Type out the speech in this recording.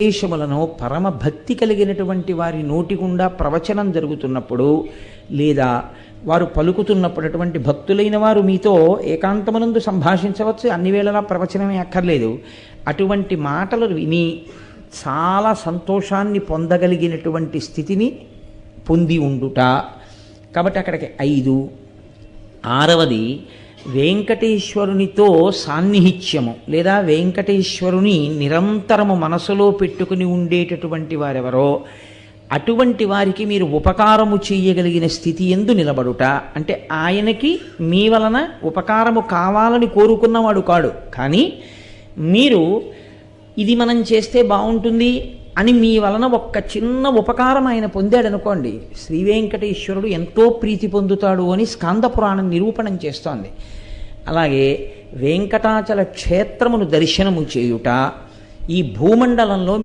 దేశములను పరమ భక్తి కలిగినటువంటి వారి నోటి గుండా ప్రవచనం జరుగుతున్నప్పుడు లేదా వారు పలుకుతున్నప్పుడు అటువంటి భక్తులైన వారు మీతో ఏకాంతమునందు సంభాషించవచ్చు, అన్ని వేళలా ప్రవచనమే అక్కర్లేదు. అటువంటి మాటలు విని చాలా సంతోషాన్ని పొందగలిగినటువంటి స్థితిని పొంది ఉండుట. కాబట్టి అక్కడికి 5. 6వది వెంకటేశ్వరునితో సాన్నిహిత్యము లేదా వెంకటేశ్వరుని నిరంతరము మనసులో పెట్టుకుని ఉండేటటువంటి వారెవరో అటువంటి వారికి మీరు ఉపకారము చేయగలిగిన స్థితి ఎందు నిలబడుట. అంటే ఆయనకి మీ వలన ఉపకారము కావాలని కోరుకున్నవాడు కాడు, కానీ మీరు ఇది మనం చేస్తే బాగుంటుంది అని మీ వలన ఒక్క చిన్న ఉపకారం ఆయన పొందాడనుకోండి, శ్రీ వెంకటేశ్వరుడు ఎంతో ప్రీతి పొందుతాడు అని స్కాంద పురాణం నిరూపణం చేస్తోంది. అలాగే వెంకటాచల క్షేత్రమును దర్శనము చేయుట, ఈ భూమండలంలో